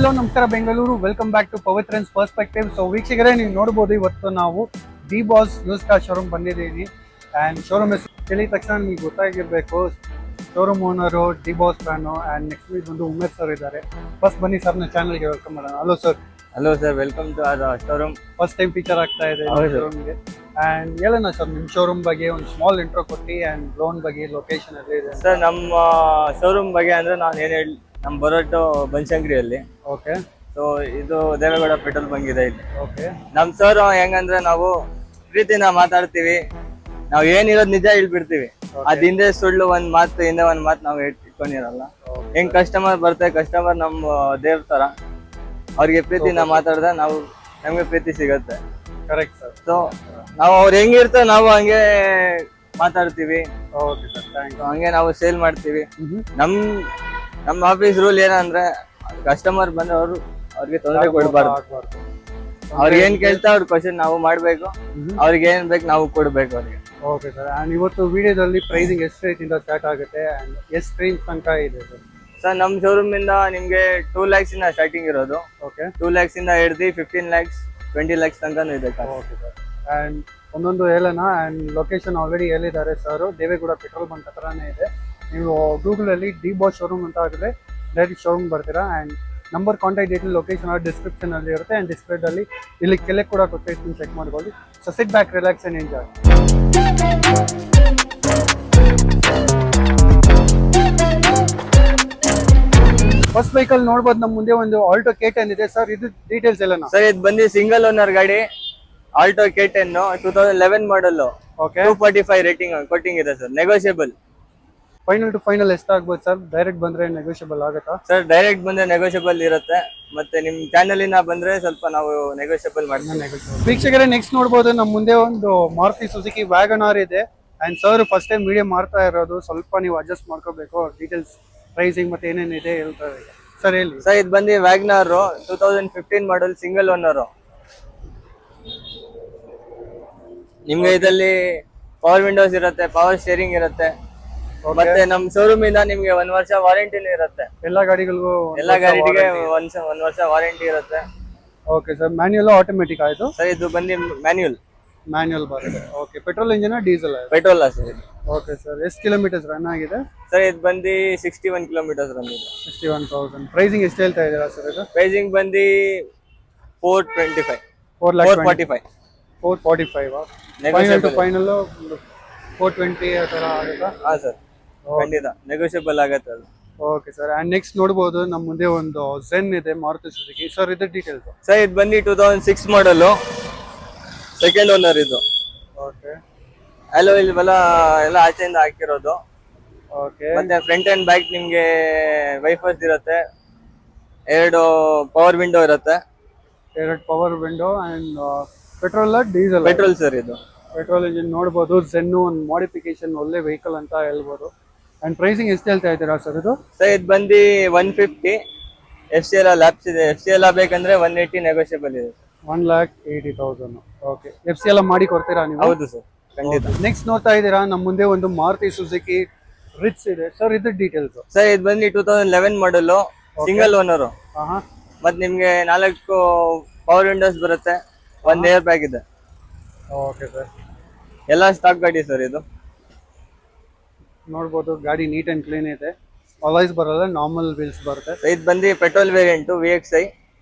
Hello ನಮಸ್ಕಾರ Bengaluru, welcome back to Pavithran's perspective. So ವೀಕ್ಷಕರೇ, ನೀವು ನೋಡ್ಬೋದು ಇವತ್ತು ನಾವು D Boss use car showroom ಬಂದಿದ್ದೀನಿ. ಆ್ಯಂಡ್ ಶೋರೂಮ್ ಹೆಸರು ಕೇಳಿದ ತಕ್ಷಣ ನಿಮಗೆ ಗೊತ್ತಾಗಿರಬೇಕು, showroom owner D Boss fan. And next week ಬಂದು ಉಮೇಶ್ ಸರ್ ಇದ್ದಾರೆ. ಫಸ್ಟ್ ಬನ್ನಿ ಸರ್, ನನ್ನ ಚಾನಲ್ಗೆ ವೆಲ್ಕಮ್ ಮಾಡೋಣ. Hello sir. Hello sir, welcome to our showroom. First time feature ಆಗ್ತಾ ಇದೆ ಶೋರೂಮ್ಗೆ. ಆ್ಯಂಡ್ ಹೇಳೋಣ ಸರ್, ನಿಮ್ಮ ಶೋರೂಮ್ ಬಗ್ಗೆ ಒಂದು ಸ್ಮಾಲ್ ಇಂಟ್ರೋ ಕೊಟ್ಟು, ಆ್ಯಂಡ್ ಲೋನ್ ಬಗ್ಗೆ, ಲೊಕೇಶನ್ ಎಲ್ಲಿ ಇದೆ ಸರ್. ನಮ್ಮ ಶೋರೂಮ್ ಬಗ್ಗೆ ಅಂದ್ರೆ ನಾನು ಏನು ಹೇಳಿ, ನಮ್ಮ ಬರೋದು ಬನಶಂಕರಿಯಲ್ಲಿ. ಓಕೆ. ಸೊ ಇದು ದೇವೇಗೌಡ ಪೆಟ್ರೋಲ್ ಬಂಕ್ ಇದೆ ಇಲ್ಲಿ. ಓಕೆ. ನಮ್ಮ ಸರ್ ಹೆಂಗಂದ್ರೆ ನಾವು ಪ್ರೀತಿನ ಮಾತಾಡ್ತೀವಿ, ನಾವು ಏನಿರೋದು ನಿಜ ಹೇಳ್ಬಿಡ್ತೀವಿ. ಅದ್ ಹಿಂದೆ ಸುಳ್ಳು ಒಂದ್ ಮಾತು ನಾವು ಇಟ್ಕೊಂಡಿರಲ್ಲ. ಹೆಂಗ್ ಕಸ್ಟಮರ್ ಬರ್ತಾರೆ, ಕಸ್ಟಮರ್ ನಮ್ಮ ದೇವ್ರ ತರ, ಅವ್ರಿಗೆ ಪ್ರೀತಿನ ಮಾತಾಡಿದ್ರೆ ನಮ್ಗೆ ಪ್ರೀತಿ ಸಿಗುತ್ತೆ. Correct sir. ಸೊ ನಾವು ಅವ್ರು ಹೆಂಗಿರ್ತಾರೆ ನಾವು ಹಂಗೆ ಮಾತಾಡ್ತೀವಿ. Okay sir, thank you. ಹಂಗೆ ನಾವು ಸೇಲ್ ಮಾಡ್ತೀವಿ. ನಮ್ಮ ಆಫೀಸ್ ರೂಲ್ ಏನಂದ್ರೆ, ಕಸ್ಟಮರ್ ಬಂದ್ರೆ ಅವ್ರಿಗೆ ತೊಂದರೆ ಕೊಡಬಾರ್ದು. ಅವ್ರಿಗೆ ಏನ್ ಕೇಳ್ತಾ ಅವ್ರ ಕ್ವಶನ್ ನಾವು ಮಾಡ್ಬೇಕು, ಅವ್ರಿಗೆ ಏನ್ ಬೇಕು ನಾವು ಕೊಡ್ಬೇಕು ಅವ್ರಿಗೆ. Okay sir. ಆ್ಯಂಡ್ ಇವತ್ತು ವಿಡಿಯೋದಲ್ಲಿ ಪ್ರೈಸಿಂಗ್ ಎಷ್ಟು ರೇಟಿಂದ ಸ್ಟಾರ್ಟ್ ಆಗುತ್ತೆ, ಆ್ಯಂಡ್ ಎಷ್ಟು ರೇಂಜ್ ತನಕ ಇದೆ ಸರ್? ಸರ್, ನಮ್ಮ ಶೋರೂಮ್ ಇಂದ ನಿಮ್ಗೆ 2 lakhs ಇಂದ ಸ್ಟಾರ್ಟಿಂಗ್ ಇರೋದು. ಓಕೆ. 2 lakhs ಇಂದ ಹಿಡಿದು 15 lakhs 20 lakhs ತನಕನೂ ಇದೆ. Okay sir. ಆ್ಯಂಡ್ ಒಂದೊಂದು ಹೇಳೋಣ. ಆ್ಯಂಡ್ ಲೊಕೇಶನ್ ಆಲ್ರೆಡಿ ಹೇಳಿದ್ದಾರೆ ಸರ್, ದೇವೇಗೌಡ ಪೆಟ್ರೋಲ್ ಬಂಕ್ ಹತ್ರನೇ ಇದೆ. ನೀವು ಗೂಗಲಲ್ಲಿ ಡಿ ಬಾಸ್ ಶೋರೂಮ್ ಅಂತ ಆಗಿದ್ರೆ ಡೈರೆಕ್ಟ್ ಶೋರೂಮ್ ಬರ್ತೀರಾ. And number, contact detail, location description ಅಲ್ಲಿ ಇರುತ್ತೆ. ಆ್ಯಂಡ್ ಡಿಸ್ಪ್ಲೇದಲ್ಲಿ ಇಲ್ಲಿ ಕೆಳಗೆ ಕೂಡ ಕೊಟ್ಟಿರ್ತೀನಿ, ಚೆಕ್ ಮಾಡ್ಕೊಳ್ಳಿ. So sit back, relax and enjoy. First vehicle ನೋಡ್ಬೋದು, ನಮ್ಮ ಮುಂದೆ ಒಂದು ಆಲ್ಟೋ K10 ಇದೆ ಸರ್. ಇದು ಡೀಟೇಲ್ಸ್ ಎಲ್ಲ ಸರ್, ಇದು ಬಂದು ಸಿಂಗಲ್ ಓನರ್ ಗಾಡಿ, Alto K10 2011 model. Okay. 245 rating ಕೊಟ್ಟಿಂಗ್ ಇದೆ sir. Negotiable. Final to final ಎಷ್ಟಾಗ್ಬೋದು ಸರ್? ಡೈರೆಕ್ಟ್ ಬಂದ್ರೆ ನೆಗೋಷಿಯಬಲ್ ಆಗುತ್ತಾ ಸರ್? ಡೈರೆಕ್ಟ್ ಬಂದ್ರೆ ನೆಗೋಷಿಯಬಲ್ ಇರುತ್ತೆ, ಮತ್ತೆ ನಿಮ್ ಚಾನಲ್ ಇಂದ ಬಂದ್ರೆ ಸ್ವಲ್ಪ ನಾವು ನೆಗೋಷಿಯಬಲ್ ಮಾಡ್ತೀವಿ. ವೀಕ್ಷಕರೇ, ನೆಕ್ಸ್ಟ್ ನೋಡ್ಬೋದು, ನಮ್ಮ ಮುಂದೆ ಒಂದು ಮಾರುತಿ ಸುಜುಕಿ ವ್ಯಾಗನಾರ್ ಇದೆ. And sir first time video ಮಾಡ್ತಾ ಇರೋದು, ಸ್ವಲ್ಪ ನೀವು ಅಡ್ಜಸ್ಟ್ ಮಾಡ್ಕೋಬೇಕು. ಡೀಟೇಲ್ಸ್, ಪ್ರೈಸಿಂಗ್ ಮತ್ತೆ ಏನೇನಿದೆ ಹೇಳ್ತಾರೆ ಸರ್, ಹೇಳಿ ಸರ್. ಇದು ಬಂದು ವ್ಯಾಗನಾರ್ 2015 ಮಾಡಲ್, ಸಿಂಗಲ್ ಓನರ್. ನಿಮ್ಗೆ ಇದರಲ್ಲಿ ಪವರ್ ವಿಂಡೋಸ್ ಇರುತ್ತೆ, ಪವರ್ ಸ್ಟೇರಿಂಗ್ ಇರುತ್ತೆ, ಮತ್ತೆ ನಮ್ ಶೋರೂಮ್ ಇಂದ ನಿಮ್ಗೆ 1 ವರ್ಷ ವಾರಂಟಿನೂ ಇರುತ್ತೆ. ಎಲ್ಲ ಗಾಡಿಗಳಿಗೂ ಗಾಡಿಗೆ 1 ವರ್ಷ ವಾರಂಟಿ ಇರುತ್ತೆ. Okay sir. ಮ್ಯಾನ್ಯುಯಲ್ ಆಟೋಮೆಟಿಕ್ ಆಯ್ತು ಸರ್? ಇದು ಬಂದು ಮ್ಯಾನ್ಯುಯಲ್ ಬರುತ್ತೆ. Okay. Petrol engine, diesel? Petrol sir. Okay sir. ಎಷ್ಟು ಕಿಲೋಮೀಟರ್ಸ್ ರನ್ ಆಗಿದೆ ಸರ್? ಇದು ಬಂದು 61 kilometers ರನ್ ಇದೆ. 61,000. ಪ್ರೈಸಿಂಗ್ ಎಷ್ಟು ಹೇಳ್ತಾ ಇದ್ದೀರಾ ಸರ್ ಇದು? ಪ್ರೈಸಿಂಗ್ ಬಂದು 425. 445. 445. ಫೈನಲ್ ಟು ಫೈನಲ್ 420 ಆ ಥರ ಆಗುತ್ತಾ? ಹಾಂ ಸರ್, ಖಂಡಿತ ನೆಗೋಷಿಯಬಲ್ ಆಗತ್ತೆ ಅದು. Okay sir. ಆ್ಯಂಡ್ ನೆಕ್ಸ್ಟ್ ನೋಡ್ಬೋದು, ನಮ್ಮ ಮುಂದೆ ಒಂದು ಝೆನ್ ಇದೆ, ಮಾರುತಿ ಸುಜುಕಿ. ಸರ್ ಇದು ಡೀಟೇಲ್ಸ್? ಸರ್, ಇದು ಬಂದು 2006 ಮಾಡಲು, ಸೆಕೆಂಡ್ ಓನರ್ ಇದು. ಓಕೆ. ಅಲೋ ಎಲ್ಲ ಆಚೆಯಿಂದ ಹಾಕಿರೋದು. ಓಕೆ. ಮತ್ತೆ ಫ್ರಂಟ್ ಅಂಡ್ ಬ್ಯಾಕ್ ನಿಮ್ಗೆ ವೈಫರ್ಸ್ ಇರುತ್ತೆ, 2 ಪವರ್ ವಿಂಡೋ ಇರುತ್ತೆ. 2 power window. And petrol, diesel? Petrol sir. ಇದು ಪೆಟ್ರೋಲ್ ಇಂಜಿನ್ ನೋಡ್ಬೋದು. ಝೆನ್ನು ಒಂದು ಮಾಡಿಫಿಕೇಶನ್, ಒಳ್ಳೆ ವೆಹಿಕಲ್ ಅಂತ ಹೇಳ್ಬೋದು. ಆ್ಯಂಡ್ ಪ್ರೈಸಿಂಗ್ ಎಷ್ಟು ಹೇಳ್ತಾ ಇದ್ದೀರಾ ಸರ್ ಇದು? ಸರ್, ಇದು ಬಂದು 150. FCL ಲ್ಯಾಪ್ಸ್ ಇದೆ. FCL ಬೇಕಂದ್ರೆ 180 ನೆಗೋಷಿಯಬಲ್ ಇದೆ. 1,80,000. ಓಕೆ. FCL ಮಾಡಿ ಕೊಡ್ತೀರಾ ನೀವು? ಹೌದು ಸರ್, ಖಂಡಿತ. ನೆಕ್ಸ್ಟ್ ನೋಡ್ತಾ ಇದ್ದೀರಾ, ನಮ್ಮ ಮುಂದೆ ಒಂದು ಮಾರುತಿ ಸುಜುಕಿ ರಿಟ್ಸ್ ಇದೆ. ಸರ್ ಇದು ಡೀಟೇಲ್ಸ್? ಸರ್, ಇದು ಬಂದು 2011 ಮಾಡಲು, ಸಿಂಗಲ್ ಓನರು. ಮತ್ತೆ ನಿಮ್ಗೆ 4 ಪವರ್ ವಿಂಡೋಸ್ ಬರುತ್ತೆ, 1 ಏರ್ ಬ್ಯಾಗ್ ಇದೆ. Okay sir. ಎಲ್ಲ ಸ್ಟಾಕ್ ಗಾಡಿ ಸರ್. ಇದು ನೋಡ್ಬೋದು, ಗಾಡಿ ನೀಟ್ ಅಂಡ್ ಕ್ಲೀನ್ ಇದೆ. ಅಲಾಯ್ಸ್ ಬರಲ್ಲ, ನಾರ್ಮಲ್ ವೀಲ್ಸ್ ಬರುತ್ತೆ. ಇದು ಬಂದು ಪೆಟ್ರೋಲ್ ವೇರಿಯಂಟ್ VXI.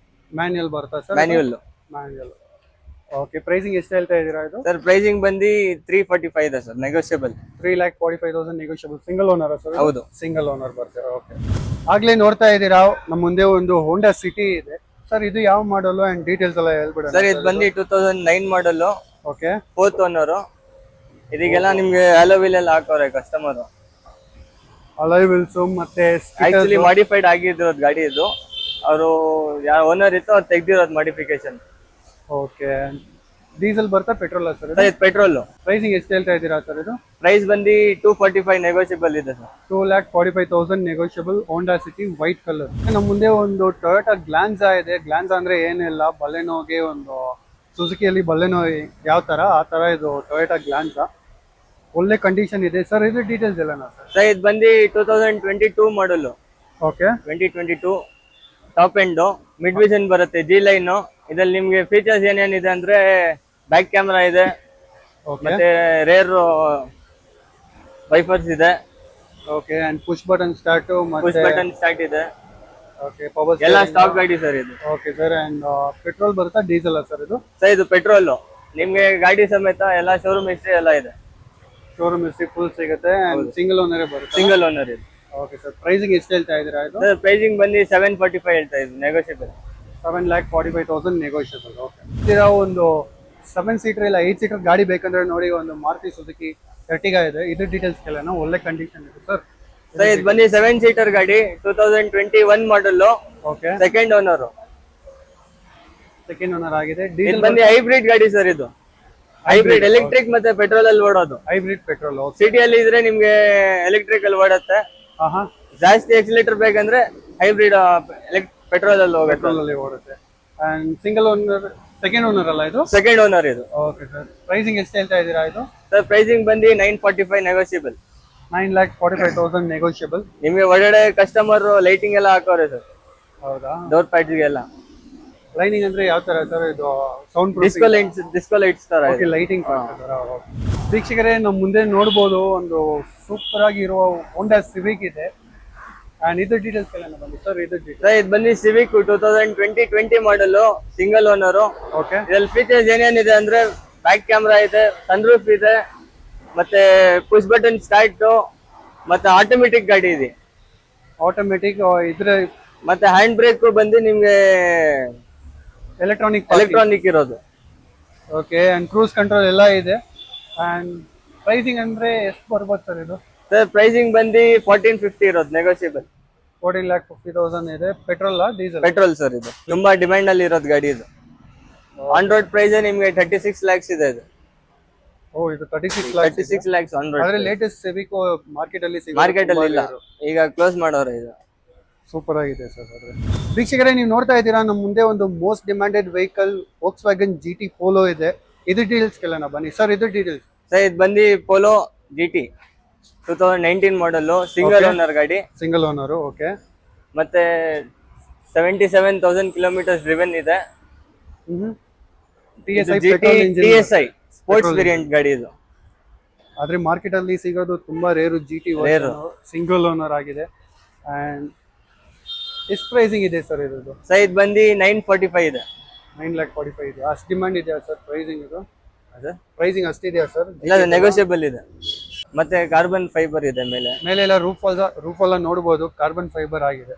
ಮ್ಯಾನ್ಯುಯಲ್ ಬರುತ್ತಾ ಸರ್? ಮ್ಯಾನ್ಯುಯಲ್. ಓಕೆ. ಪ್ರೈಸಿಂಗ್ ಎಷ್ಟು ಹೇಳ್ತಾ ಇದ್ದೀರಾ ಇದು? ಸರ್, ಪ್ರೈಸಿಂಗ್ ಬಂದು 345 ಇದೆ sir, negotiable. 3,45,000 negotiable. Single owner sir? ಹೌದು, ಸಿಂಗಲ್ ಓನರ್ ಬರ್ತಾರೆ. ಓಕೆ. ಆಗ್ಲೇ ನೋಡ್ತಾ ಇದ್ದೀರಾ, ನಮ್ಮ ಮುಂದೆ ಒಂದು ಹೋಂಡಾ ಸಿಟಿ ಇದೆ. ಸರ್ ಇದು ಯಾವ ಮಾಡಲು ಅಂಡ್ ಡೀಟೇಲ್ಸ್ ಎಲ್ಲ ಹೇಳ್ಬಿಡ ಸರ್? ಇದು ಬಂದು 2009 ಮಾಡಲು. ಓಕೆ. 4th owner. ಇದಕ್ಕೆಲ್ಲ ನಿಮ್ಗೆ ಅಲೋ ವೀಲ್ ಎಲ್ಲ ಹಾಕೋರೆ ಕಸ್ಟಮರ್. ಅಲಾಯ್ ವೀಲ್ಸ್ ಮತ್ತೆ ಆಕ್ಚುಲಿ ಮಾಡಿಫೈಡ್ ಆಗಿರೋದು ಗಾಡಿ ಇದು. ಅವರು ಯಾವ ಓನರ್ ಇತ್ತು ಅವ್ರು ತೆಗ್ದಿರೋದು ಮಾಡಿಫಿಕೇಶನ್. ಓಕೆ. ಡೀಸೆಲ್ ಬರ್ತಾ, ಪೆಟ್ರೋಲ್ ಸರ್? ಇದು ಪೆಟ್ರೋಲ್. ಪ್ರೈಸಿಂಗ್ ಎಷ್ಟು ಹೇಳ್ತಾ ಇದ್ದೀರಾ ಸರ್ ಇದು? ಪ್ರೈಸ್ ಬಂದು 245 ನೆಗೋಷಿಯಬಲ್ ಇದೆ sir. 2,45,000 negotiable. Honda City, white colour. ನಮ್ಮ ಮುಂದೆ ಒಂದು ಟೊಯೋಟಾ ಗ್ಲಾನ್ಸಾ ಇದೆ. ಗ್ಲಾನ್ಸಾ ಅಂದ್ರೆ ಏನಿಲ್ಲ, ಬಲೆನೋಗೆ ಒಂದು ಸುಜುಕಿಯಲ್ಲಿ ಬಲೆನೋ ಯಾವ ತರ, ಆ ತರ ಇದು ಟೊಯೋಟಾ ಗ್ಲಾನ್ಸಾ. ಒಳ್ಳೆ ಕಂಡೀಷನ್ ಇದೆ ಸರ್. ಇದು ಡೀಟೇಲ್ಸ್ ಎಲ್ಲ ಸರ್? ಸರ್, ಇದು ಬಂದು 2022 ಮಾಡಲು. Okay. 2022 top end mid vision ಬರುತ್ತೆ ಜಿ ಲೈನ್. ಇದ್ರಲ್ಲಿ ನಿಮ್ಗೆ ಫೀಚರ್ಸ್ ಏನೇನಿದೆ ಅಂದ್ರೆ ಬ್ಯಾಕ್ ಕ್ಯಾಮ್ರಾ ಇದೆ, ಓಕೆ ಮತ್ತೆ ರೇರ್ ವೈಫರ್ಸ್ ಇದೆ, okay and push button start push ಮತ್ತೆ ಬಟನ್ ಸ್ಟಾರ್ಟ್ ಇದೆ, ಓಕೆ ಪವರ್ ಎಲ್ಲ ಸ್ಟಾಕ್ ಗಾಡಿ ಸರ್ ಇದು. ಓಕೆ ಸರ್ ಅಂಡ್ ಪೆಟ್ರೋಲ್ ಬರುತ್ತಾ ಡೀಸೆಲ್ ಸರ್ ಇದು? ಸರ್ ಇದು ಪೆಟ್ರೋಲ್. ನಿಮ್ಗೆ ಗಾಡಿ ಸಮೇತ ಎಲ್ಲ ಶೋರೂಮ್ ಹಿಸ್ಟ್ರಿ ಎಲ್ಲ ಇದೆ, ಶೋರೂಮ್ ಹಿಸ್ಟ್ರಿ ಫುಲ್ ಸಿಗುತ್ತೆ ಅಂಡ್ ಸಿಂಗಲ್ ಓನರೇ ಬರುತ್ತೆ. ಸಿಂಗಲ್ ಓನರ್ ಇದು. ಓಕೆ ಸರ್ ಪ್ರೈಸಿಂಗ್ ಎಷ್ಟು ಹೇಳ್ತಾ ಇದ್ದೀರಾ ಇದು? ಸರ್ ಪ್ರೈಸಿಂಗ್ ಬಂದು 745 ಹೇಳ್ತಾ ಇದ್ದು, ನೆಗೋಷಿಯಬಲ್. 7,45,000 ನೆಗೋಷಿಯಬಲ್. ಓಕೆ ಇದರ ಒಂದು 7 ಸೀಟರ್ ಇಲ್ಲ 8 ಸೀಟರ್ ಗಾಡಿ ಬೇಕಂದ್ರೆ ನೋಡಿ ಒಂದು ಮಾರುತಿ ಸುಜುಕಿ ಎರ್ಟಿಗಾ ಇದೆ. ಇದ್ರ ಡೀಟೇಲ್ಸ್ ಕೇಳೋಣ. ಒಳ್ಳೆ ಕಂಡೀಷನ್ ಇದೆ ಸರ್. ಸರ್ ಇದು ಬಂದು 7 ಸೀಟರ್ ಗಾಡಿ 2021 model, okay second owner. Second owner ಆಗಿದೆ. ಇದು ಡೀಸೆಲ್ ಬಂದು ಹೈಬ್ರಿಡ್ ಗಾಡಿ ಸರ್. ಇದು ಹೈಬ್ರಿಡ್ ಎಲೆಕ್ಟ್ರಿಕ್ ಮತ್ತೆ ಪೆಟ್ರೋಲ್ ಅಲ್ಲಿ ಓಡೋದು. Hybrid petrol. ಸಿಟಿಯಲ್ಲಿ ಇದ್ರೆ ನಿಮ್ಗೆ ಎಲೆಕ್ಟ್ರಿಕ್ ಅಲ್ಲಿ ಓಡುತ್ತೆ. ಹಾ ಜಾಸ್ತಿ ಎಕ್ಸಿಲೇಟರ್ ಬೇಕಂದ್ರೆ ಹೈಬ್ರಿಡ್ ಪೆಟ್ರೋಲ್ ಅಲ್ಲಿ ಹೋಗುತ್ತೆ. ಪೆಟ್ರೋಲ್ ಅಲ್ಲಿ ಓಡುತ್ತೆ. And single owner, second owner ಅಲ್ಲ ಇದು? ಸೆಕೆಂಡ್ ಓನರ್ ಇದು. ಓಕೆ ಸರ್ ಪ್ರೈಸಿಂಗ್ ಎಷ್ಟು ಹೇಳ್ತಾ ಇದ್ದೀರಾ ಇದು? ಸರ್ ಪ್ರೈಸಿಂಗ್ ಬಂದು 945 ನೆಗೋಷಿಯಬಲ್. 9,45,000 ನೆಗೋಷಿಯಬಲ್. ನಿಮ್ಗೆ ಒಳಗಡೆ ಕಸ್ಟಮರ್ ಲೈಟಿಂಗ್ ಎಲ್ಲ ಹಾಕೋರೆ ಸರ್, ಹೌದಾ? ಡೋರ್ ಪ್ಯಾಡ್ಸ್ ಎಲ್ಲ ಲೈನಿಂಗ್ ಅಂದ್ರೆ ಯಾವ ತರ ಸರ್ ಇದು? ಸೌಂಡ್ ಡಿಸ್ಕೋ ಲೈಟ್ಸ್ ತರ ಓಕೆ ಲೈಟಿಂಗ್. ವೀಕ್ಷಕರೇ ನಮ್ಮ ಮುಂದೆ ನೋಡ್ಬೋದು ಒಂದು ಸೂಪರ್ ಆಗಿ ಇರುವ ಹೋಂಡಾ ಸಿವಿಕ್ ಇದೆ. ಅಂಡ್ ಇದ್ರ ಡೀಟೇಲ್ಸ್ ಎಲ್ಲ ಬನ್ನಿ ಸರ್. ಇದ್ರ ಡೀಟೇಲ್ಸ್ ಸರ್ ಇದು ಬಂದು ಸಿವಿಕ್ 2020 ಮಾಡಲ್, ಸಿಂಗಲ್ ಓನರ್. ಓಕೆ ಇದ್ರಲ್ಲಿ ಫೀಚರ್ಸ್ ಏನೇನಿದೆ ಅಂದ್ರೆ ಬ್ಯಾಕ್ ಕ್ಯಾಮ್ರಾ ಇದೆ, ಸನ್ರೂಫ್ ಇದೆ, ಮತ್ತೆ ಪುಷ್ ಬಟನ್ ಸ್ಟಾರ್ಟ್, ಮತ್ತೆ ಆಟೋಮೆಟಿಕ್ ಗಾಡಿ ಇದೆ. ಆಟೋಮೆಟಿಕ್ ಇದ್ರ ಮತ್ತೆ ಹ್ಯಾಂಡ್ ಬ್ರೇಕ್ ಬಂದು ನಿಮ್ಗೆ ಎಲೆಕ್ಟ್ರಾನಿಕ್ ಇರೋದು. ಓಕೆ ಅಂಡ್ ಕ್ರೂಸ್ ಕಂಟ್ರೋಲ್ ಎಲ್ಲ ಇದೆ. ಅಂಡ್ ಪ್ರೈಸಿಂಗ್ ಅಂದ್ರೆ ಎಷ್ಟು ಬರ್ಬೋದು ಸರ್ ಇದು? ಸರ್ ಪ್ರೈಸಿಂಗ್ ಬಂದು 1450 ಇರೋದು, ನೆಗೋಷಿಯಬಲ್. 14,50,000 ಇದೆ. Petrol diesel? Petrol sir. ಇದು ತುಂಬಾ ಡಿಮ್ಯಾಂಡ್ ಅಲ್ಲಿ ಇರೋದು ಗಾಡಿ ಇದು. ಆನ್ ರೋಡ್ ಪ್ರೈಸ್ ನಿಮ್ಗೆ 36 lakhs ಇದೆ ಇದು. ಓ ಇದು 36 lakhs ಆನ್ ರೋಡ್. ಆದ್ರೆ ಲೇಟೆಸ್ಟ್ ಸೆವಿಕೋ ಮಾರ್ಕೆಟ್ ಅಲ್ಲಿ ಮಾರ್ಕೆಟ್ ಅಲ್ಲಿ ಇಲ್ಲ, ಈಗ ಕ್ಲೋಸ್ ಮಾಡೋರೆ ಇದು. ಸೂಪರ್ ಆಗಿದೆ ಸರ್. ಅದ್ರೆ ವೀಕ್ಷಕರೇ ನೀವು ನೋಡ್ತಾ ಇದ್ದೀರಾ ನಮ್ಮ ಮುಂದೆ ಒಂದು most demanded vehicle Volkswagen GT Polo ಇದೆ. ಇದ್ರ ಡೀಟೇಲ್ಸ್ ಕೇಳೋಣ ಬನ್ನಿ ಸರ್. ಇದ್ರ ಡೀಟೇಲ್ಸ್ ಸರ್ ಇದು ಬಂದು Polo GT 2019 model, single owner ಗಾಡಿ. Single owner. ಓಕೆ ಮತ್ತೆ 77,000 ಕಿಲೋಮೀಟರ್ಸ್ ಡ್ರಿವನ್ ಇದೆ. TSI ಸ್ಪೋರ್ಟ್ಸ್ ವೇರಿಯಂಟ್ ಗಾಡಿ ಇದು. ಆದ್ರೆ ಮಾರ್ಕೆಟ್ ಅಲ್ಲಿ ಸಿಗೋದು ತುಂಬಾ ರೇರು GT ಸಿಂಗಲ್ ಓನರ್ ಆಗಿದೆ. ಅಂಡ್ ಎಷ್ಟು ಪ್ರೈಸಿಂಗ್ ಇದೆ ಸರ್ ಇದು? ಸರ್ ಇದು ಬಂದು 945 ಇದೆ. 9,45,000 ಇದೆ. ಅಷ್ಟು ಡಿಮಾಂಡ್ ಇದೆಯಾ ಸರ್ ಪ್ರೈಸಿಂಗ್ ಇದು? ಪ್ರೈಸಿಂಗ್ ಅಷ್ಟಿದೆಯಾ ಸರ್? ಇಲ್ಲ ನೆಗೋಷಿಯಬಲ್ ಇದೆ. ಮತ್ತೆ ಕಾರ್ಬನ್ ಫೈಬರ್ ಇದೆ ಮೇಲೆ ಎಲ್ಲ ರೂಫ್ ಎಲ್ಲ ನೋಡಬಹುದು. ಕಾರ್ಬನ್ ಫೈಬರ್ ಆಗಿದೆ.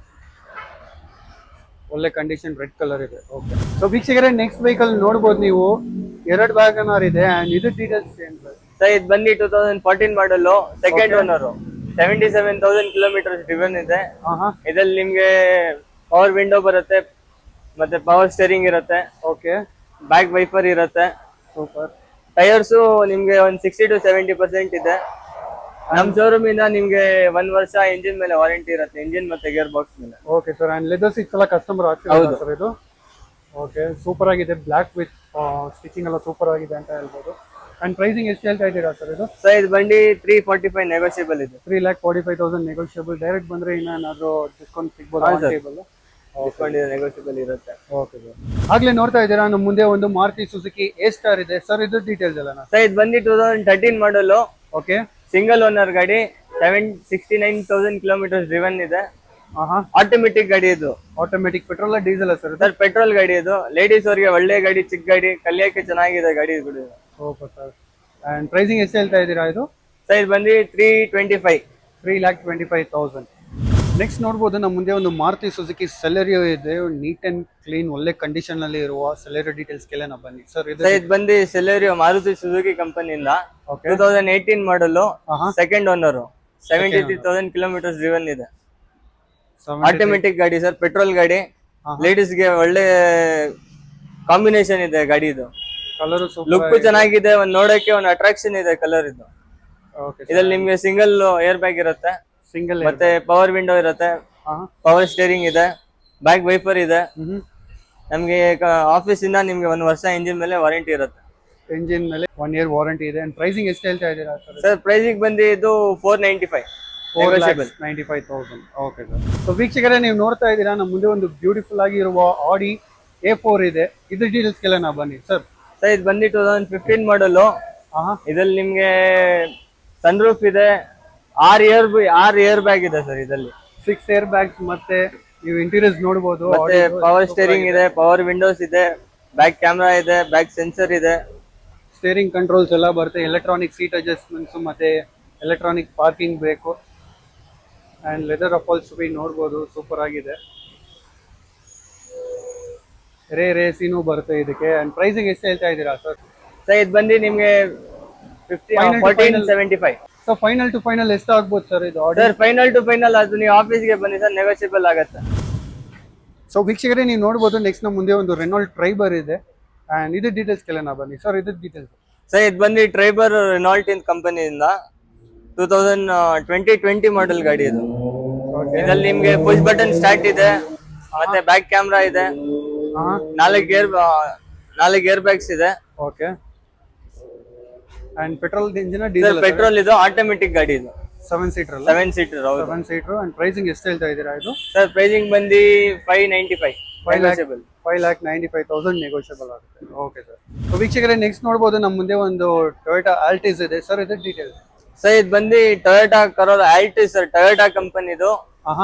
ಒಳ್ಳೆ ಕಂಡೀಷನ್ ರೆಡ್ ಕಲರ್ ಇದೆ. ಓಕೆ ಸೊ ವೀಕ್ಷಕರೇ ನೆಕ್ಸ್ಟ್ ವೆಹಿಕಲ್ ನೋಡಬಹುದು ನೀವು. 2 ವ್ಯಾಗನರ್ ಇದೆ. ಅಂಡ್ ಇದು ಡೀಟೇಲ್ಸ್ ಏನು ಸರ್? ಇದು ಬಂದು 2014 ಮಾಡಲ್, ಸೆಕೆಂಡ್ ಓನರ್, 77,000 ಕಿಲೋಮೀಟರ್ಸ್ ಡ್ರಿವನ್ ಇದೆ. ಇದ್ರಲ್ಲಿ ನಿಮ್ಗೆ ಪವರ್ ವಿಂಡೋ ಬರುತ್ತೆ, ಮತ್ತೆ ಪವರ್ ಸ್ಟೇರಿಂಗ್ ಇರುತ್ತೆ. ಓಕೆ ಬ್ಯಾಕ್ ವೈಫರ್ ಇರುತ್ತೆ. ಸೂಪರ್. ಟೈರ್ಸ್ ನಿಮ್ಗೆ ಒಂದು 60 to 70% ಇದೆ. ನಮ್ ಶೋರೂಮ್ ಇಂದ ನಿಮ್ಗೆ 1 ವರ್ಷ ಇಂಜಿನ್ ಮೇಲೆ ವಾರಂಟಿ ಇರುತ್ತೆ, ಇಂಜಿನ್ ಮತ್ತೆ ಗೇರ್ ಬಾಕ್ಸ್ ಮೇಲೆ. Okay sir. And leather seats ಎಲ್ಲ ಕಸ್ಟಮರ್ ಆಗ್ತಿದೆ ಸರ್ ಇದು? ಓಕೆ ಸೂಪರ್ ಆಗಿದೆ. ಬ್ಲಾಕ್ ವಿತ್ ಸ್ಟಿಚಿಂಗ್ ಎಲ್ಲ ಸೂಪರ್ ಆಗಿದೆ ಅಂತ ಹೇಳ್ಬೋದು. ಅಂಡ್ ಪ್ರೈಸಿಂಗ್ ಎಷ್ಟು ಹೇಳ್ತಾ ಇದ್ದೀರಾ ಸರ್ ಇದು? ಸರ್ ಇದು ಬಂದು 345 ನೆಗೋಷಿಯಬಲ್ ಇದೆ. 3,45,000 ನೆಗೋಷಿಯಬಲ್. ಡೈರೆಕ್ಟ್ ಬಂದ್ರೆ ಇನ್ನೇನಾದ್ರು ಡಿಸ್ಕೌಂಟ್ ಸಿಗ್ಬೋದು? ನೆಗೋಷಿಯಬಲ್ ಇರುತ್ತೆ. Okay sir. ಆಗ್ಲೇ ನೋಡ್ತಾ ಇದ್ದೀರಾ ನಮ್ಮ ಮುಂದೆ ಒಂದು ಮಾರುತಿ ಸುಜುಕಿ A-Star ಇದೆ ಸರ್. ಇದು ಡೀಟೇಲ್ಸ್ ಎಲ್ಲ? ಸರ್ ಇದು ಬಂದು 2013 ಮಾಡಲ್, ಓಕೆ ಸಿಂಗಲ್ ಓನರ್ ಗಾಡಿ, 69,000 ಕಿಲೋಮೀಟರ್ಸ್ ಡ್ರಿವನ್ ಇದೆ. ಆಟೋಮೆಟಿಕ್ ಗಾಡಿ ಇದು. Automatic petrol diesel sir? Sir petrol ಗಾಡಿ ಇದು. ಲೇಡೀಸ್ ಅವ್ರಿಗೆ ಒಳ್ಳೆ ಗಾಡಿ, ಚಿಕ್ಕ ಗಾಡಿ, ಕಲಿಯಕ್ಕೆ ಚೆನ್ನಾಗಿದೆ ಗಾಡಿ ಇದು. Okay sir. ಅಂಡ್ ಪ್ರೈಸಿಂಗ್ ಎಷ್ಟು ಹೇಳ್ತಾ ಇದ್ದೀರಾ ಇದು? ಸರ್ ಇದು ಬಂದು 325. 3,25,000. ನೆಕ್ಸ್ಟ್ ನೋಡ್ಬೋದು ನಮ್ಮ ಮುಂದೆ ಒಂದು ಮಾರುತಿ ಸುಜುಕಿ ಸೆಲೆರಿಯೋ ಇದೆ. ನೀಟ್ ಅಂಡ್ ಕ್ಲೀನ್ ಒಳ್ಳೆ ಕಂಡೀಷನ್ ಅಲ್ಲಿ ಇರುವ ಸೆಲೆರಿಯೋ ಡೀಟೇಲ್ಸ್ ಕೇಳೋಣ ಬನ್ನಿ ಸರ್. ಇದು ಬಂದು ಸೆಲೆರಿಯೋ ಮಾರುತಿ ಸುಜುಕಿ ಕಂಪನಿಯಿಂದ 2018 ಮಾಡಲ್, ಸೆಕೆಂಡ್ ಓನರ್, 73,000 ಕಿಲೋಮೀಟರ್ಸ್ ಡ್ರಿವನ್ ಇದೆ. ಆಟೋಮೆಟಿಕ್ ಗಾಡಿ ಸರ್, ಪೆಟ್ರೋಲ್ ಗಾಡಿ. ಲೇಡೀಸ್ಗೆ ಒಳ್ಳೆ ಕಾಂಬಿನೇಷನ್ ಇದೆ ಗಾಡಿ ಇದು. ಕಲರ್ ಲುಕ್ ಚೆನ್ನಾಗಿದೆ, ಒಂದ್ ನೋಡಕ್ಕೆ ಒಂದು ಅಟ್ರಾಕ್ಷನ್ ಇದೆ ಕಲರ್ ಇದು. ಇದ್ರಲ್ಲಿ ನಿಮ್ಗೆ ಸಿಂಗಲ್ ಏರ್ ಬ್ಯಾಗ್ ಇರುತ್ತೆ, ಸಿಂಗಲ್ ಮತ್ತೆ ಪವರ್ ವಿಂಡೋ ಇರುತ್ತೆ, ಪವರ್ ಸ್ಟೇರಿಂಗ್ ಇದೆ, ಬ್ಯಾಕ್ ವೈಪರ್ ಇದೆ. ನಮ್ಗೆ ಆಫೀಸ್ ಇಂದ ನಿಮ್ಗೆ 1 ವರ್ಷ ಇಂಜಿನ್ ಮೇಲೆ ವಾರಂಟಿ ಇರುತ್ತೆ. ಇಂಜಿನ್ ಮೇಲೆ 1 year ವಾರಂಟಿ ಇದೆ. ಅಂಡ್ ಪ್ರೈಸಿಂಗ್ ಎಷ್ಟು ಹೇಳ್ತಾ ಇದ್ದೀರಾ ಸರ್? ಸರ್ ಪ್ರೈಸಿಂಗ್ ಬಂದು ಇದು 495. 4,95,000. Okay sir. ಸೊ ವೀಕ್ಷಕರೇ, ನೀವು ನೋಡ್ತಾ ಇದ್ದೀರಾ ನಮ್ಮ ಮುಂದೆ ಒಂದು ಬ್ಯೂಟಿಫುಲ್ ಆಗಿರುವ ಆಡಿ A4 ಇದೆ. ಇದ್ರ ಡೀಟೇಲ್ಸ್ಗೆಲ್ಲ ನಾವು ಬನ್ನಿ ಸರ್. ಸರ್ ಇದು ಬಂದು 2015 ಮಾಡಲು. ಇದ್ರಲ್ಲಿ ನಿಮ್ಗೆ ಸನ್ ರೂಫ್ ಇದೆ, 6 ಏರ್ ಬ್ಯಾಗ್ ಇದೆ ಸರ್. ಇದರಲ್ಲಿ 6 ಏರ್ ಬ್ಯಾಗ್ಸ್ ಮತ್ತೆ ನೀವು ಇಂಟೀರಿಯರ್ಸ್ ನೋಡಬಹುದು. ಮತ್ತೆ ಪವರ್ ಸ್ಟೇರಿಂಗ್ ಇದೆ, ಪವರ್ ವಿಂಡೋಸ್ ಇದೆ, ಬ್ಯಾಕ್ ಕ್ಯಾಮ್ರಾ ಇದೆ, ಬ್ಯಾಕ್ ಸೆನ್ಸರ್ ಇದೆ, ಸ್ಟೇರಿಂಗ್ ಕಂಟ್ರೋಲ್ಸ್ ಎಲ್ಲ ಬರುತ್ತೆ, ಎಲೆಕ್ಟ್ರಾನಿಕ್ ಸೀಟ್ ಅಡ್ಜಸ್ಟ್ಮೆಂಟ್ಸ್ ಮತ್ತೆ ಎಲೆಕ್ಟ್ರಾನಿಕ್ ಪಾರ್ಕಿಂಗ್ ಬೇಕು. ಅಂಡ್ ಲೆದರ್ ಅಪಾಲ್ಸ್ಟ್ರಿ ನೋಡ್ಬೋದು, ಸೂಪರ್ ಆಗಿದೆ. ರೇಸಿನೂ ಬರುತ್ತೆ ಇದಕ್ಕೆ. ಅಂಡ್ ಪ್ರೈಸಿಂಗ್ ಎಷ್ಟು ಹೇಳ್ತಾ ಇದ್ದೀರಾ ಸರ್? ಸರ್ ಇದು ಬಂದು ನಿಮ್ಗೆ 1475. ಸೊ ಫೈನಲ್ ಟು ಫೈನಲ್ ಎಷ್ಟು ಆಗ್ಬೋದು ಸರ್ ಇದು order? Sir final to final ಅದು ನೀವು ಆಫೀಸ್ಗೆ ಬನ್ನಿ ಸರ್, ನೆಗೋಷಿಯಬಲ್ ಆಗುತ್ತೆ. ಸೊ ವೀಕ್ಷಕರೇ, ನೀವು ನೋಡ್ಬೋದು ನೆಕ್ಸ್ಟ್ ನಮ್ಮ ಮುಂದೆ ಒಂದು ರೆನಾಲ್ಟ್ ಟ್ರೈಬರ್ ಇದೆ. ಅಂಡ್ ಇದ್ರ ಡೀಟೇಲ್ಸ್ಗೆಲ್ಲ ನಾ ಬನ್ನಿ ಸರ್. ಇದ್ರ ಡೀಟೇಲ್ಸ್ ಸರ್ ಇದು ಬಂದು ಟ್ರೈಬರ್ ರೆನಾಲ್ಟ್ ಇನ್ ಕಂಪನಿಯಿಂದ 2020 ಮಾಡೆಲ್ ಗಾಡಿ ಇದು. ಇದರಲ್ಲಿ ನಿಮ್ಗೆ ಪುಷ್ ಬಟನ್ ಸ್ಟಾರ್ಟ್ ಇದೆ, ಮತ್ತೆ ಬ್ಯಾಕ್ ಕ್ಯಾಮ್ರಾ ಇದೆ, 4 ಏರ್ ಬ್ಯಾಗ್ಸ್ ಇದೆ. Okay. And petrol engine diesel? Petrol ಇದು, ಆಟೋಮೆಟಿಕ್ ಗಾಡಿ ಇದು. 7 seater? 7 seater. 7 seater. And pricing ಎಷ್ಟು ಹೇಳ್ತಾ ಇದ್ದೀರಾ ಇದು? ಸರ್ ಪ್ರೈಸಿಂಗ್ ಬಂದು 595. 5,95,000 ನೆಗೋಷಿಯಬಲ್ ಆಗುತ್ತೆ. Okay sir. ಸೊ ವೀಕ್ಷಕರೇ, ನೆಕ್ಸ್ಟ್ ನೋಡ್ಬೋದು ನಮ್ಮ ಮುಂದೆ ಒಂದು ಟೊಯೋಟಾ ಆಲ್ಟಿಸ್ ಇದೆ ಸರ್. ಇದ್ರ ಡೀಟೇಲ್ಸ್? ಸರ್ ಇದು ಬಂದು Toyota Corolla Altis sir, Toyota ಕಂಪನಿದು.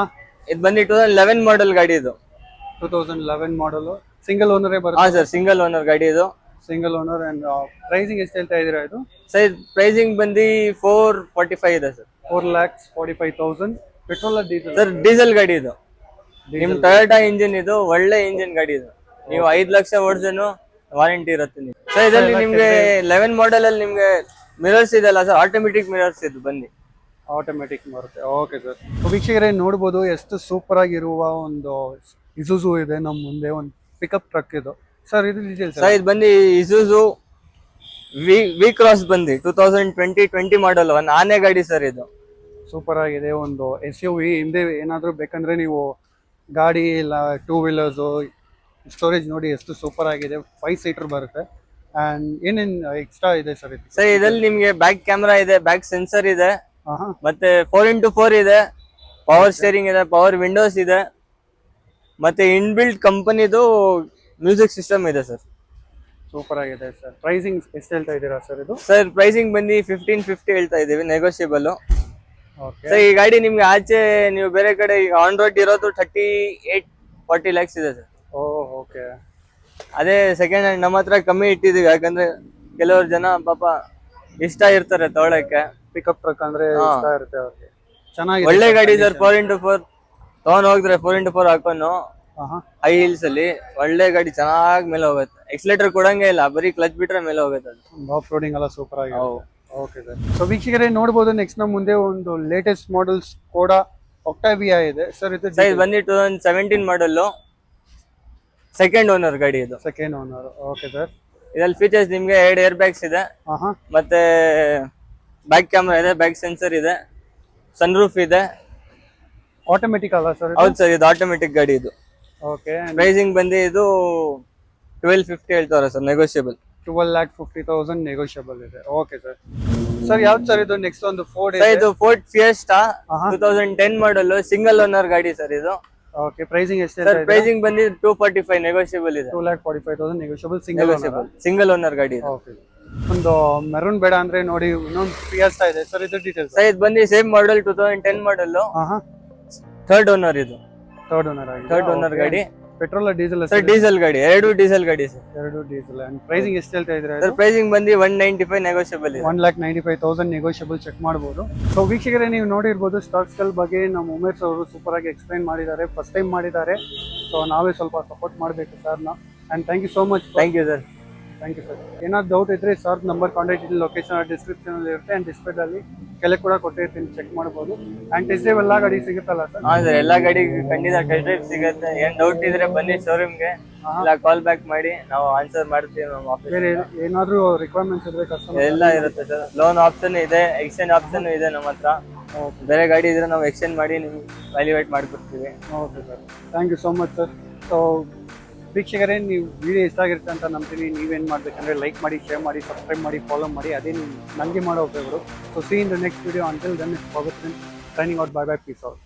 ಇದು ಬಂದು 2011 ಮಾಡೆಲ್ ಗಾಡಿ ಇದು. 2011 ಮಾಡಲು. ಸಿಂಗಲ್ ಓನರೇ ಬರುತ್ತೆ? ಹಾ ಸರ್, ಸಿಂಗಲ್ ಓನರ್ ಗಾಡಿ ಇದು. Single owner. ಅಂಡ್ ಪ್ರೈಸಿಂಗ್ ಎಷ್ಟು ಹೇಳ್ತಾ ಇದ್ದೀರಾ ಇದು? ಸರ್ ಪ್ರೈಸಿಂಗ್ ಬಂದು 445 ಇದೆ sir. 4,45,000. Petrol diesel? Sir diesel ಗಾಡಿ ಇದು. ನಿಮ್ ಟೊಯೋಟಾ ಇಂಜಿನ್ ಇದು, ಒಳ್ಳೆ ಇಂಜಿನ್ ಗಾಡಿ ಇದು. ನೀವು 5 ಲಕ್ಷ ಓಡಿಸೇನು ವಾರಂಟಿ ಇರುತ್ತೆ ನೀವು. ಸರ್ ಇದರಲ್ಲಿ ನಿಮ್ಗೆ 11 ಮಾಡೆಲ್ ಅಲ್ಲಿ ನಿಮ್ಗೆ ಮಿರರ್ಸ್ ಇದೆಲ್ಲ ಸರ್, ಆಟೋಮೆಟಿಕ್ ಮಿರರ್ಸ್ ಇದು ಬಂದು. ಆಟೋಮೆಟಿಕ್ ಬರುತ್ತೆ. Okay sir. ವೀಕ್ಷಕರೇ ನೋಡ್ಬೋದು ಎಷ್ಟು ಸೂಪರ್ ಆಗಿರುವ ಒಂದು ಇಸುಜು ಇದೆ ನಮ್ಮ ಮುಂದೆ, ಒಂದು ಪಿಕಪ್ ಟ್ರಕ್ ಇದು ಸರ್. ಇದು ಡೀಟೇಲ್ಸ್? ಸರ್ ಇದು ಬಂದು ಇಸುಜು ವಿ ಕ್ರಾಸ್ ಬಂದು 2020 ಮಾಡಲ್, ಒಂದು ಆನೆ ಗಾಡಿ ಸರ್ ಇದು. ಸೂಪರ್ ಆಗಿದೆ. ಒಂದು SUV ಹಿಂದೆ ಏನಾದರೂ ಬೇಕಂದ್ರೆ ನೀವು ಗಾಡಿ ಇಲ್ಲ 2 ವೀಲರ್ಸು ಸ್ಟೋರೇಜ್ ನೋಡಿ ಎಷ್ಟು ಸೂಪರ್ ಆಗಿದೆ. 5 ಸೀಟರ್ ಬರುತ್ತೆ. ಅಂಡ್ ಏನೇನು ಎಕ್ಸ್ಟ್ರಾ ಇದೆ ಸರ್ ಇದು? ಸರ್ ಇದರಲ್ಲಿ ನಿಮ್ಗೆ ಬ್ಯಾಕ್ ಕ್ಯಾಮ್ರಾ ಇದೆ, ಬ್ಯಾಕ್ ಸೆನ್ಸರ್ ಇದೆ, ಮತ್ತೆ 4x4 ಇದೆ, ಪವರ್ ಸ್ಟೇರಿಂಗ್ ಇದೆ, ಪವರ್ ವಿಂಡೋಸ್ ಇದೆ, ಮತ್ತೆ ಇನ್ಬಿಲ್ಟ್ ಕಂಪನಿದು ಮ್ಯೂಸಿಕ್ ಸಿಸ್ಟಮ್ ಇದೆ ಸರ್. ಸೂಪರ್ ಆಗಿದೆ ಸರ್. ಪ್ರೈಸಿಂಗ್ ಎಷ್ಟು ಹೇಳ್ತಾ ಇದ್ದೀರಾ ಸರ್ ಇದು? ಸರ್ ಪ್ರೈಸಿಂಗ್ ಬಂದು 1550 ಹೇಳ್ತಾ ಇದೀವಿ, ನೆಗೋಷಿಯಬಲ್. ಓಕೆ. ಸರ್ ಈ ಗಾಡಿ ನಿಮ್ಗೆ ಆಚೆ ನೀವು ಬೇರೆ ಕಡೆ ಆನ್ ರೋಡ್ ಇರೋದು 38-40 lakhs ಇದೆ ಸರ್. ಓಕೆ. ಅದೇ ಸೆಕೆಂಡ್ ಹ್ಯಾಂಡ್ ನಮ್ಮ ಹತ್ರ ಕಮ್ಮಿ ಇಟ್ಟಿದೀವಿ, ಯಾಕಂದ್ರೆ ಕೆಲವರು ಜನ ಪಾಪ ಇಷ್ಟ ಇರ್ತಾರೆ ತೊಗೊಳಕ್ಕೆ. ಪಿಕಪ್ ಟ್ರಕ್ ಅಂದ್ರೆ ಇಷ್ಟ ಇರುತ್ತೆ ಅವ್ರಿಗೆ. ಚೆನ್ನಾಗಿದೆ, ಒಳ್ಳೆ ಗಾಡಿ ಸರ್. 4x4 ತಗೊಂಡ್ ಹೋಗಿದ್ರೆ 4x4 ಹಾಕೊಂಡು ಹೈ ಹೀಲ್ಸ್ ಅಲ್ಲಿ ಒಳ್ಳೆ ಗಾಡಿ, ಚೆನ್ನಾಗಿ ಮೇಲೆ ಹೋಗುತ್ತೆ. ಎಕ್ಸಲೇಟರ್ ಕೊಡಂಗೆ ಇಲ್ಲ, ಬರೀ ಕ್ಲಚ್ ಬಿಟ್ರೆ ಮೇಲೆ ಹೋಗುತ್ತೆ ಅದು. ಆಫ್ ರೋಡಿಂಗ್ ಎಲ್ಲ ಸೂಪರ್ ಆಗಿದೆ. Okay sir. ಸೊ ವೀಕ್ಷಕರೇ ನೋಡ್ಬೋದು ನೆಕ್ಸ್ಟ್ ನಮ್ಮ ಮುಂದೆ ಒಂದು ಲೇಟೆಸ್ಟ್ ಮಾಡೆಲ್ಸ್ ಕೂಡ ಒಕ್ಟಾವಿಯಾ ಇದೆ ಸರ್. ಇದು ಬಂದು 2017 ಮಾಡಲ್ಲು, ಸೆಕೆಂಡ್ ಓನರ್ ಗಾಡಿ ಇದು. Second owner. Okay sir. ಇದ್ರಲ್ಲಿ ಫೀಚರ್ಸ್ ನಿಮ್ಗೆ 2 ಏರ್ ಬ್ಯಾಗ್ಸ್ ಇದೆ, ಮತ್ತೆ ಬ್ಯಾಕ್ ಕ್ಯಾಮ್ರಾ ಇದೆ, ಬ್ಯಾಕ್ ಸೆನ್ಸರ್ ಇದೆ, ಸನ್ ರೂಫ್ ಇದೆ. ಆಟೋಮೆಟಿಕ್ ಅಲ್ಲ ಸರ್? ಹೌದು ಸರ್, ಇದು ಆಟೋಮೆಟಿಕ್ ಗಾಡಿ ಇದು. ಓಕೆ. ಪ್ರೈಸಿಂಗ್ ಬಂದು ಇದು 1250 ಹೇಳ್ತಾರೆ ಸರ್, ನೆಗೋಷಿಯಬಲ್. 12,50,000 ನೆಗೋಷಿಯಬಲ್ ಇದೆ. Okay sir. ಸರ್ ಯಾವ್ದು ಸರ್ ಇದು? ನೆಕ್ಸ್ಟ್ ಒಂದು ಫೋರ್ಡ್ ಇದೆ. ಇದು ಫೋರ್ಡ್ ಫಿಯೆಸ್ಟಾ 2010 ಮಾಡಲ್, ಸಿಂಗಲ್ ಓನರ್ ಗಾಡಿ ಸರ್ ಇದು. ಓಕೆ. ಪ್ರೈಸಿಂಗ್ ಎಷ್ಟು? ಸರ್ ಪ್ರೈಸಿಂಗ್ ಬಂದು 245 ನೆಗೋಷಿಯಬಲ್ ಇದೆ. 2,45,000 ನೆಗೋಷಿಯಬಲ್, ಸಿಂಗಲ್ ಓನರ್ ಗಾಡಿ. ಓಕೆ. ಒಂದು ಮೆರೂನ್ ಬೇಡ ಅಂದ್ರೆ ನೋಡಿ, ಇನ್ನೊಂದು ಫಿಯೆಸ್ಟಾ ಇದೆ ಸರ್. ಇದು ಡೀಟೇಲ್ಸ್? ಸರ್ ಇದು ಬಂದು ಸೇಮ್ ಮಾಡಲ್, 2010 ಮಾಡಲ್, ಥರ್ಡ್ ಓನರ್ ಇದು. ಥರ್ಡ್ ಓನರ್ ಆಗಿದೆ. ಥರ್ಡ್ ಓನರ್ ಗಾಡಿ. Petrol diesel? ಸರ್ ಡೀಸೆಲ್ ಗಾಡಿ, 2 ಡೀಸೆಲ್ ಗಾಡಿ ಸರ್. 2 ಡೀಸೆಲ್. ಅಂಡ್ ಪ್ರೈಸಿಂಗ್ ಎಷ್ಟು ಹೇಳ್ತಾ ಇದ್ರೆ? ಸರ್ ಪ್ರೈಸಿಂಗ್ ಬಂದು 195 ನೆಗೋಷಿಯಬಲ್ ಇದೆ. 1,95,000 ನೆಗೋಷಿಯಬಲ್. ಚೆಕ್ ಮಾಡಬಹುದು. ಸೊ ವೀಕ್ಷಕರೇ ನೀವು ನೋಡಿರ್ಬೋದು ಸ್ಟಾಕ್ಸ್ ಗಳ ಬಗ್ಗೆ ನಮ್ಮ ಉಮೇಶ್ ಅವರು ಸೂಪರ್ ಆಗಿ ಎಕ್ಸ್ಪ್ಲೈನ್ ಮಾಡಿದ್ದಾರೆ, ಫಸ್ಟ್ ಟೈಮ್ ಮಾಡಿದ್ದಾರೆ. ಸೊ ನಾವೇ ಸ್ವಲ್ಪ ಸಪೋರ್ಟ್ ಮಾಡಬೇಕು ಸರ್ನ. And thank you so much. Thank you sir. Thank you sir. ಏನಾದ್ರು ಡೌಟ್ ಇದ್ರೆ ಸರ್ ನಂಬರ್ ಕಾಂಟ್ಯಾಕ್ಟ್ ಇಲ್ಲಿ, ಲೊಕೇಶನ್ ಡಿಸ್ಕ್ರಿಪ್ಷನ್ ಅಲ್ಲಿ ಇರುತ್ತೆ. ಅಂಡ್ ಡಿಸ್ಪ್ಲೇ ಅಲ್ಲಿ ಕೆಳಗೆ ಕೂಡ ಕೊಟ್ಟಿರ್ತೀನಿ, ಚೆಕ್ ಮಾಡಬಹುದು. ಅಂಡ್ ಟೆಸ್ಟ್ ಡ್ರೈವ್ ಎಲ್ಲಾ ಗಾಡಿ ಸಿಗುತ್ತಲ್ಲ ಸರ್? ಹಾ ಸರ್, ಎಲ್ಲಾ ಗಾಡಿ ಖಂಡಿತ ಟೆಸ್ಟ್ ಡ್ರೈವ್ ಸಿಗುತ್ತೆ. ಏನ್ ಡೌಟ್ ಇದ್ರೆ ಬನ್ನಿ ಶೋರೂಮ್ಗೆ, ಇಲ್ಲ ಕಾಲ್ ಬ್ಯಾಕ್ ಮಾಡಿ, ನಾವು ಆನ್ಸರ್ ಮಾಡ್ತೀವಿ ನಮ್ಮ ಆಫೀಸ್. ಬೇರೆ ಏನಾದ್ರು ರಿಕ್ವೈರ್ಮೆಂಟ್ಸ್ ಇದ್ರೆ ಕಸ್ಟಮರ್ ಎಲ್ಲ ಇರುತ್ತೆ ಸರ್. ಲೋನ್ ಆಪ್ಷನ್ ಇದೆ, ಎಕ್ಸ್ಚೇಂಜ್ ಆಪ್ಷನ್ ಇದೆ ನಮ್ಮ ಹತ್ರ. ಬೇರೆ ಗಾಡಿ ಇದ್ರೆ ನಾವು ಎಕ್ಸ್ಚೇಂಜ್ ಮಾಡಿ ನಿಮ್ಗೆ ವ್ಯಾಲ್ಯೂಯೇಟ್ ಮಾಡ್ಕೊಡ್ತೀವಿ. Okay sir. Thank you so much sir. So ವೀಕ್ಷಕರೇ, ನೀವು ವಿಡಿಯೋ ಇಷ್ಟ ಆಗಿರುತ್ತೆ ಅಂತ ನಂಬ್ತೀನಿ. ನೀವೇನು ಮಾಡಬೇಕಂದ್ರೆ ಲೈಕ್ ಮಾಡಿ, ಶೇರ್ ಮಾಡಿ, ಸಬ್ಸ್ಕ್ರೈಬ್ ಮಾಡಿ, ಫಾಲೋ ಮಾಡಿ. ಅದೇ ನೀವು ನನಗೆ ಮಾಡೋ ಉಪಯೋಗಗಳು. So see in the next video. Until then it's forward. Signing out, bye bye, peace out.